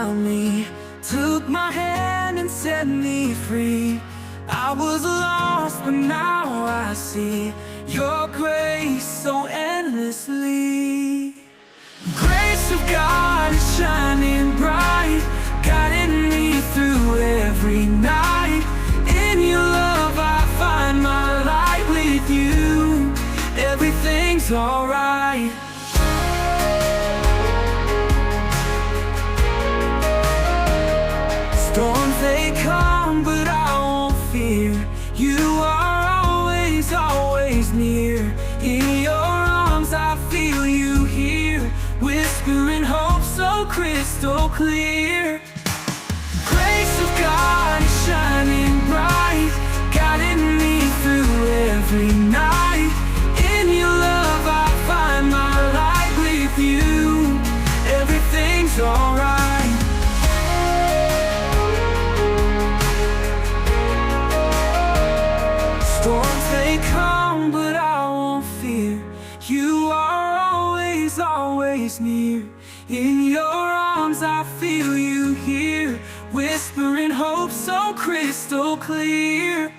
found me, took my hand and set me free. I was lost, but now I see your grace so endlessly. Grace of God is shining bright, guiding me through every night. In your love I find my light. With you, everything's alright. Storms they come, but I won't fear. You are always, always near. In your arms I feel you here, whispering hope so crystal clear. Grace of God is shining bright, guiding me through every night. In your love I find my light. With you, everything's alright. Storms they come, but I won't fear. You are always, always near. In your arms I feel you here, whispering hope so crystal clear.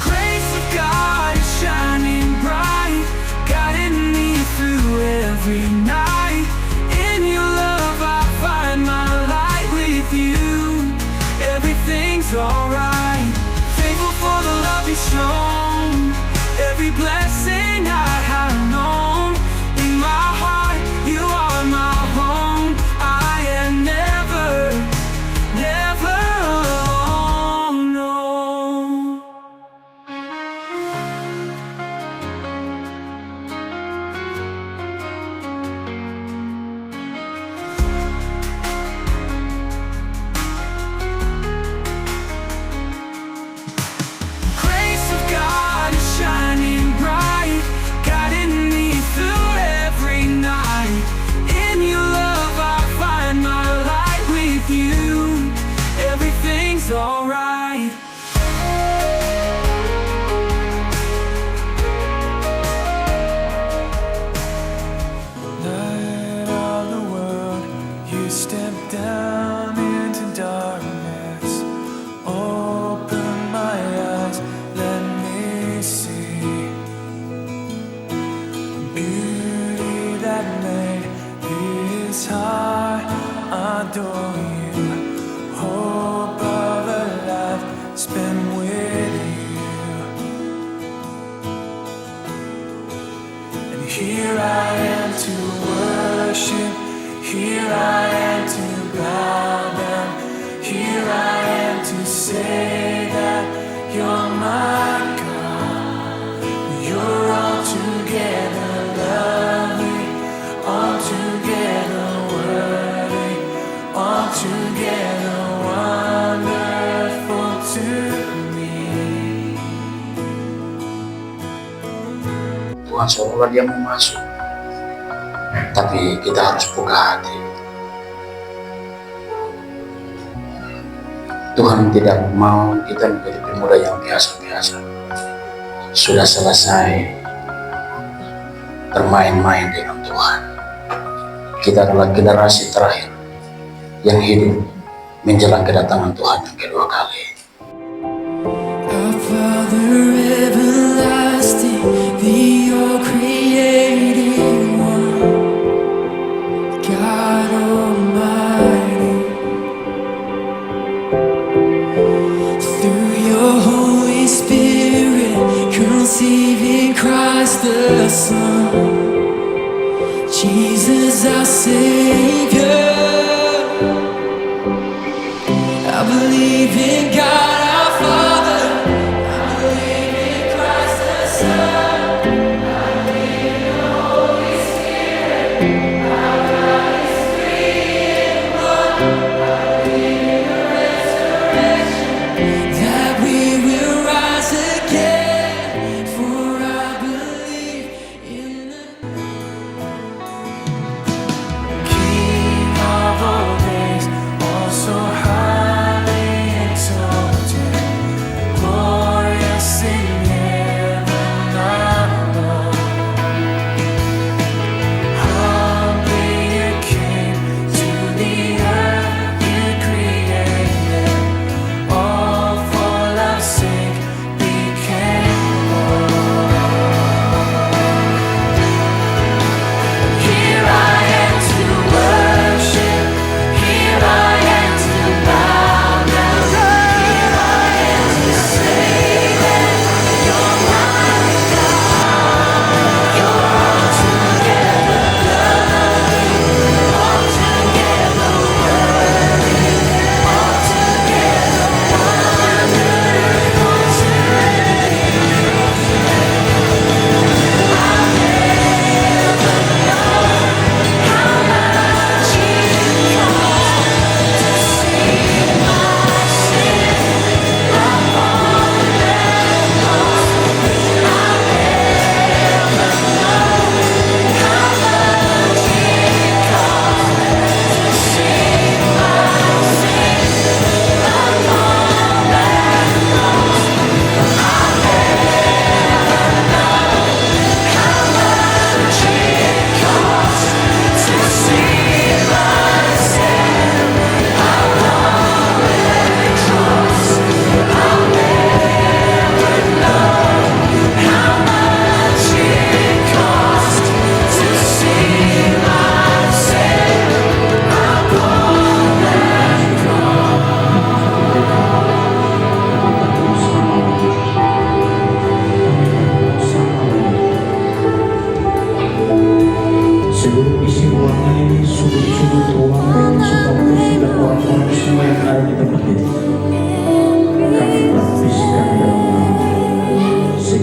Grace of God is shining bright, guiding me through every night. In your love I find my light. With you, everything's alright. Thankful for the love you've shown, every blessing I have known. In my heart, you are my home. I am never, never alone, no. Grace of God is shining bright, guiding me through every night. In your love I find my light. With you, everything's alright. Light of the world, you step down into darkness. Open my eyes, let me see beauty that made this heart adore you. Hope of a life spent with you. And here I am to worship, here I am to bow down, here I am to say that you're my God. You're altogether lovely, altogether worthy, altogether wonderful to me. Tuhan seolah dia mau masuk, tapi kita harus buka hati. Tuhan tidak mau kita menjadi pemuda yang biasa-biasa. Sudah selesai bermain-main dengan Tuhan. Kita adalah generasi terakhir yang hidup menjelang kedatangan Tuhan yang kedua kali. Our Father everlasting, the all-creating one, God Almighty. Through your Holy Spirit, conceiving Christ the Son, Jesus our Savior. I believe in God our Father, I believe in Christ the Son, I believe in the Holy Spirit, our God is three in one. I believe in the resurrection, that we will rise again, for I believe in the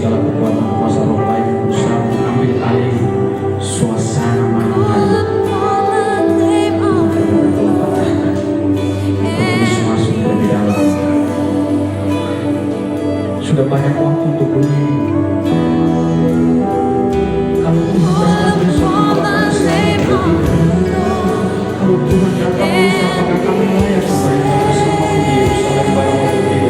segala kekuatan kuasa roh lain yang berusaha mengambil alih suasana malam hari. Telah patahkan, terus masuk lebih dalam. Sudah banyak waktu untuk berdiri. Kalau Tuhan datang besok, apakah siapa kalau Tuhan datang besok, apakah kami layak supaya kita semua pergi Yerusalem pada waktu ini?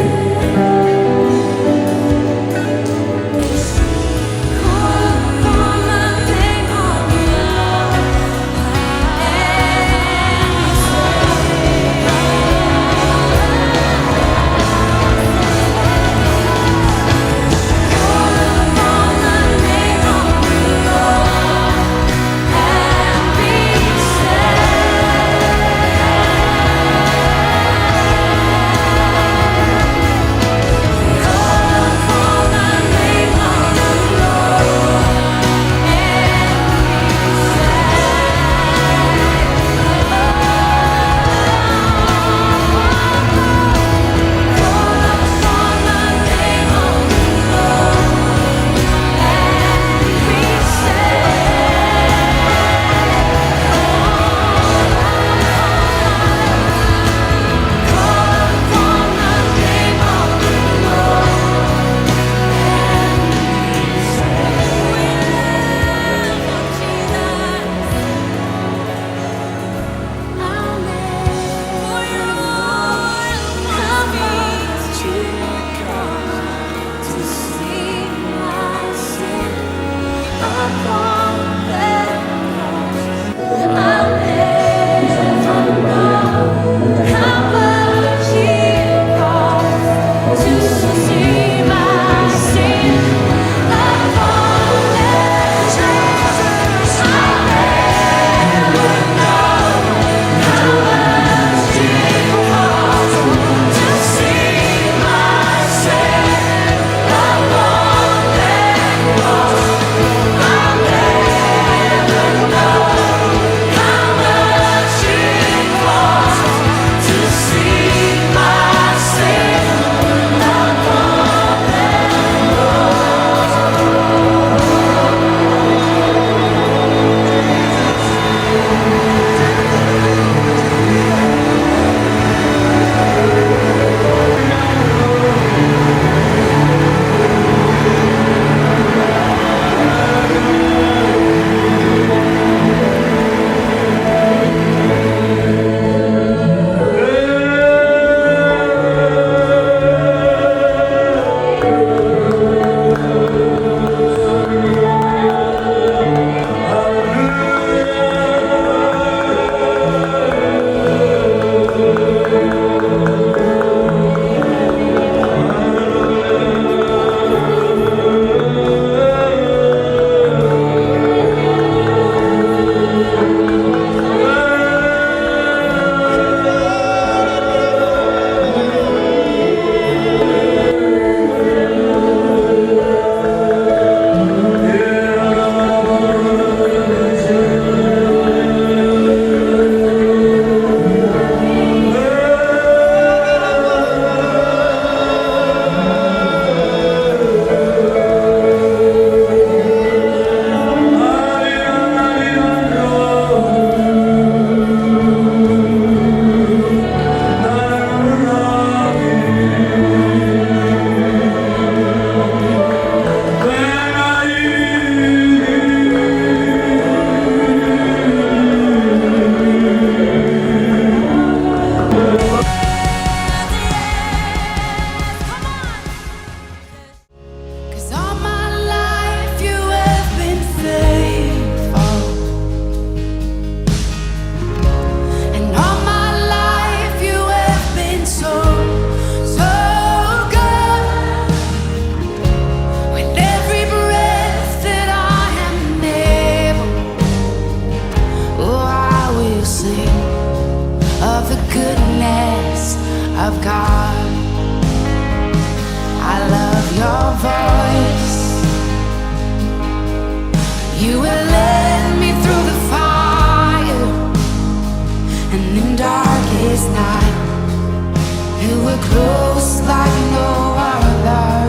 close like no other.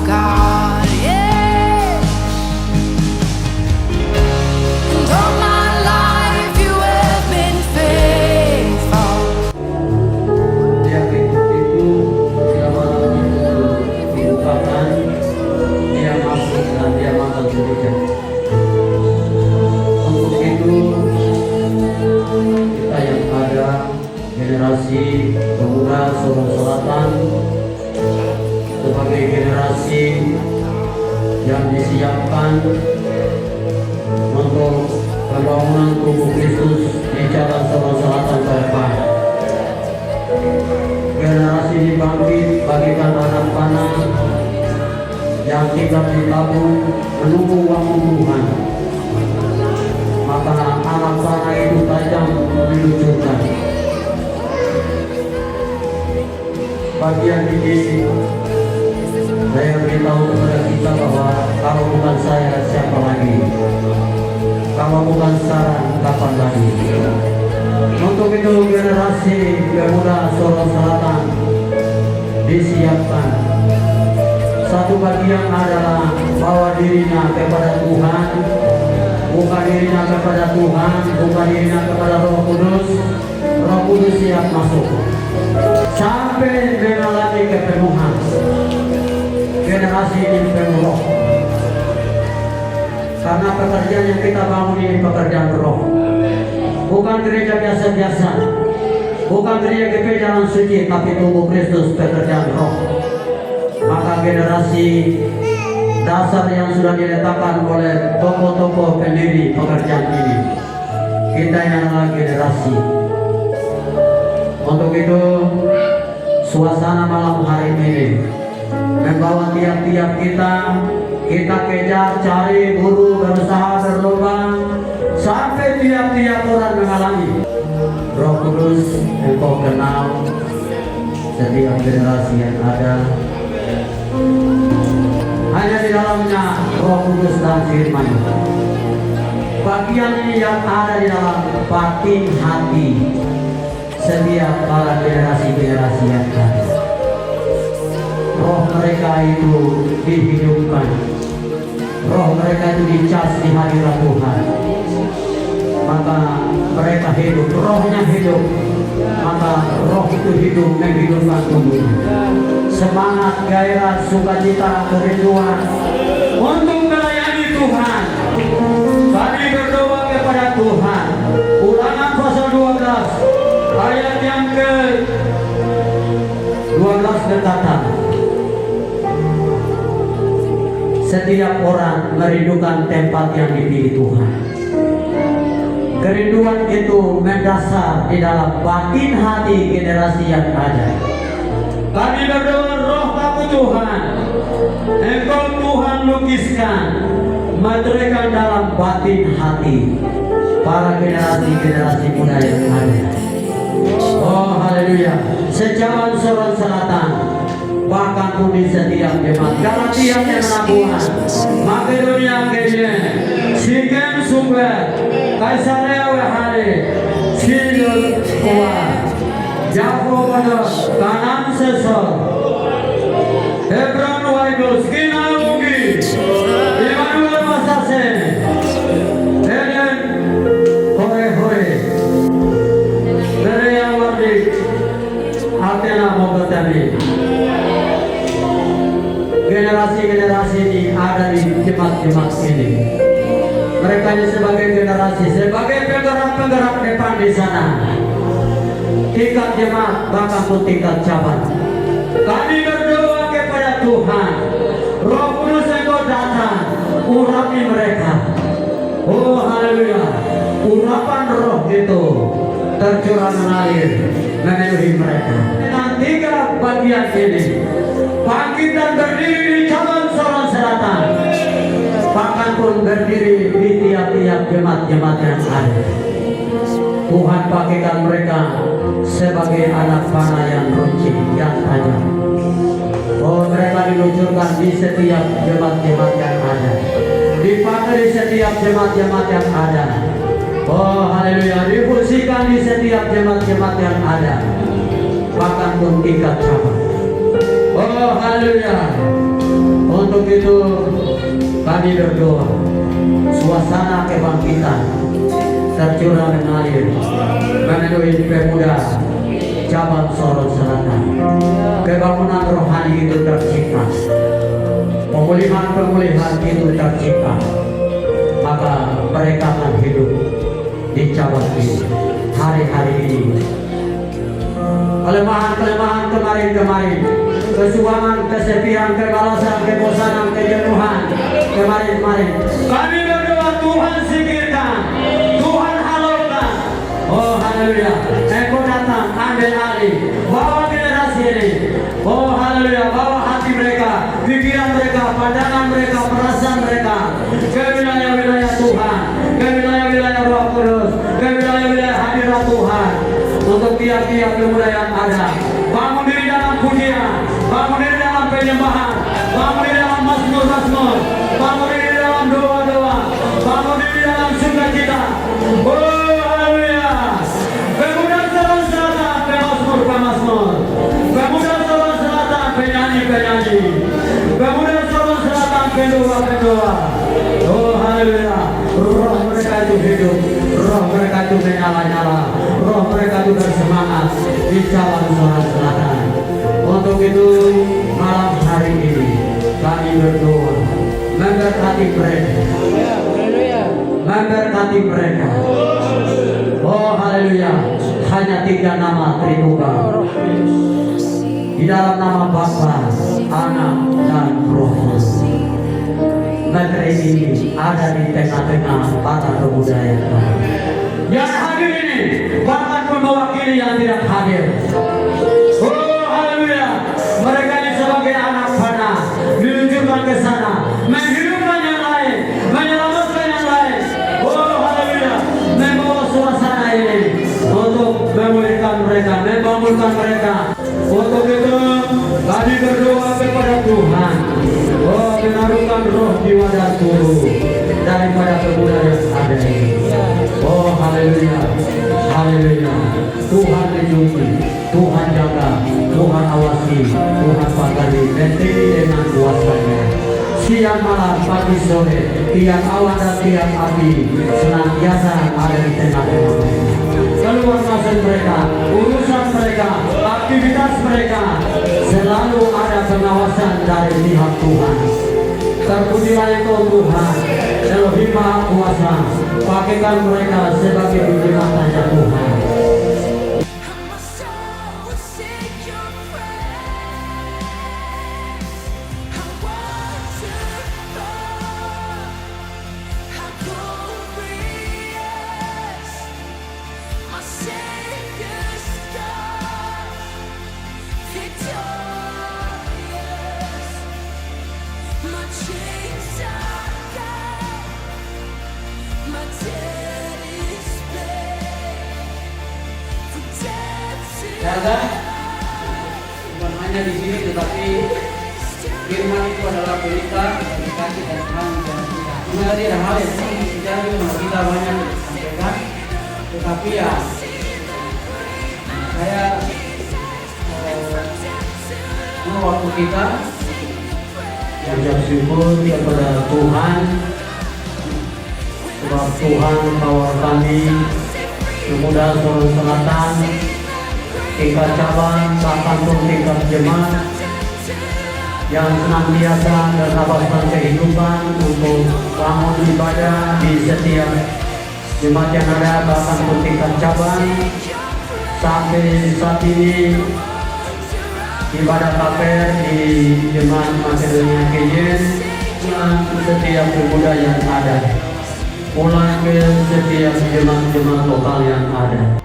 God, yeah. And all my life you have been faithful. Dia itu, dia malam itu dibukakan, dia masuk dan dia makan sedikit. Untuk itu kita yang ada generasi pemuda Solo Selatan sebagai generasi yang disiapkan untuk pembangunan tubuh Kristus di Jalan Solo Selatan ke depan. Generasi ini bangkit bagikan anak panah yang tidak ditabung menunggu waktu Tuhan. Maka anak panah itu tajam diluncurkan. Bagian ini saya beritahu kepada kita bahwa kalau bukan saya, siapa lagi? Kalau bukan saran, kapan lagi? Untuk itu generasi pemuda Solo Selatan disiapkan. Satu bagian adalah bawa dirinya kepada Tuhan, buka dirinya kepada Tuhan, buka dirinya kepada Roh Kudus. Roh Kudus siap masuk sampai mengalami kepenuhan. Generasi ini penuh roh, karena pekerjaan yang kita bangun ini pekerjaan roh, bukan gereja biasa-biasa, bukan gereja jalan suci, tapi tubuh Kristus, pekerjaan roh. Maka generasi dasar yang sudah diletakkan oleh tokoh-tokoh pendiri pekerjaan ini, kita yang adalah generasi. Untuk itu suasana malam hari ini membawa tiap-tiap kita kejar, cari, buru, berusaha, berlomba sampai tiap-tiap orang mengalami. Roh Kudus engkau kenal setiap generasi yang ada. Hanya di dalamnya Roh Kudus dan firman. Bagian ini yang ada di dalam batin hati setiap para generasi-generasi yang ada. Roh mereka itu dihidupkan, roh mereka itu dicas di hadirat Tuhan, maka mereka hidup, rohnya hidup, maka roh itu hidup menghidupkan tubuh. Semangat, gairah, sukacita, kerinduan untuk melayani Tuhan. Kami berdoa kepada Tuhan. Ulangan pasal 12 ayat yang ke-12 berkata, setiap orang merindukan tempat yang dipilih Tuhan. Kerinduan itu mendasar di dalam batin hati generasi yang ada. Kami berdoa roh baku Tuhan, engkau Tuhan lukiskan, meteraikan dalam batin hati para generasi-generasi muda yang ada. Oh haleluya. Sejalan Solo Selatan, bahkan pun di setiap jemaat Galatia yang Labuan, Makedonia Gede, Sikem Sumber, Kaisarea Wehale, Sidul Kuat, Jafo Bodo, Kanan Sesor, Hebron Waibus, Kinalungi, Emmanuel Masase, Eden Hore-Hore, Berea Wardik, Athena Mogatami. Generasi-generasi ini ada di jemaat-jemaat ini. Mereka ini sebagai generasi, sebagai penggerak-penggerak depan di sana. Tingkat jemaat, bahkan pun tingkat cabang. Kami berdoa kepada Tuhan, Roh Kudus engkau datang, urapi mereka. Oh haleluya. Urapan roh itu tercurah mengalir memenuhi mereka. Dengan 3 bagian ini bangkit dan berdiri di cabang Solo Selatan, bahkan pun berdiri di tiap-tiap jemaat-jemaat yang ada. Tuhan pakaikan mereka sebagai anak panah yang runcing, yang tajam. Oh mereka diluncurkan di setiap jemaat-jemaat yang ada, dipakai di setiap jemaat-jemaat yang ada. Oh haleluya, difungsikan di setiap jemaat-jemaat yang ada, bahkan pun tingkat cabang. Oh haleluya. Untuk itu kami berdoa, suasana kebangkitan tercurah mengalir memenuhi pemuda cabang Sorong Selatan. Kebangunan rohani itu tercipta, pemulihan itu tercipta, maka mereka akan hidup di cabang ini hari-hari ini. Kelemahan kemarin, kesuwangan, kesepian, kebalasan, kebosanan, kejenuhan kemarin. Kami berdoa, Tuhan singkirkan, Tuhan halaukan. Oh haleluya, Engkau datang, ambil alih, bawa generasi ini. Oh haleluya, bawa hati mereka, pikiran mereka, pandangan mereka, perasaan mereka ke wilayah-wilayah Tuhan, ke wilayah-wilayah Roh Kudus, ke wilayah-wilayah hadirat Tuhan. Untuk tiap-tiap pemuda yang ada, bangun diri dalam pujian, bangun diri dalam penyembahan, bangun diri dalam mazmur-mazmur, bangun diri dalam doa-doa, bangun diri dalam sukacita. Oh haleluya, pemuda Sorong Selatan pemazmur, pemuda Sorong Selatan penyanyi, pemuda Sorong Selatan pendoa. Oh haleluya, roh mereka itu hidup, roh mereka itu menyala-nyala, roh mereka itu bersemangat di cabang Sorong Selatan. Untuk itu malam hari ini kami berdoa, memberkati mereka. Oh haleluya, hanya 3 nama Tritunggal di dalam nama Bapa, Anak, dan Roh Kudus. Negeri ini ada di tengah-tengah para kebudayaan yang hadir ini, bahkan pun mewakili yang tidak hadir. Oh haleluya, mereka ini sebagai anak panah diluncurkan ke sana, menghidupkan yang lain, menyelamatkan yang lain. Oh haleluya, membawa suasana ini untuk memulihkan mereka, membangunkan mereka. Untuk itu kami berdoa kepada Tuhan, oh menaruhkan roh jiwa dan tubuh daripada pemuda yang ada ini. Oh haleluya, Tuhan lindungi, Tuhan jaga, Tuhan awasi, Tuhan pagari, menteri dengan kuasa-Nya. Siang malam, pagi sore, tiang awan dan tiang api senantiasa ada di tengah-tengah mereka. Keluar masuk mereka, urusan mereka, aktivitas mereka, selalu ada pengawasan dari pihak Tuhan. Terpujilah Engkau Tuhan, Elohim Maha Kuasa, pakaikan mereka sebagai biji matanya Tuhan. My soul will sing your praise. How wonderful, how glorious, my Savior's God, victorious. My chains are gone, my debt is paid. For death to Saudara, bukan hanya di sini, tetapi firman itu adalah berita kasih dan terang dan kita. Ini ada hal yang terjadi, kita banyak sampaikan, tetapi ya saya waktu kita mengucap syukur kepada Tuhan, sebab Tuhan membawa kami pemuda Sorong Selatan, tingkat cabang, bahkan pun tingkat jemaat yang senantiasa berkabaskan kehidupan untuk bangun ibadah di setiap jemaat yang ada, bahkan pun tingkat cabang. Sampai saat ini ibadah KPR di jemaat Makedonia Kejen, setiap pemuda yang ada, pulang ke setiap jemaat-jemaat lokal yang ada.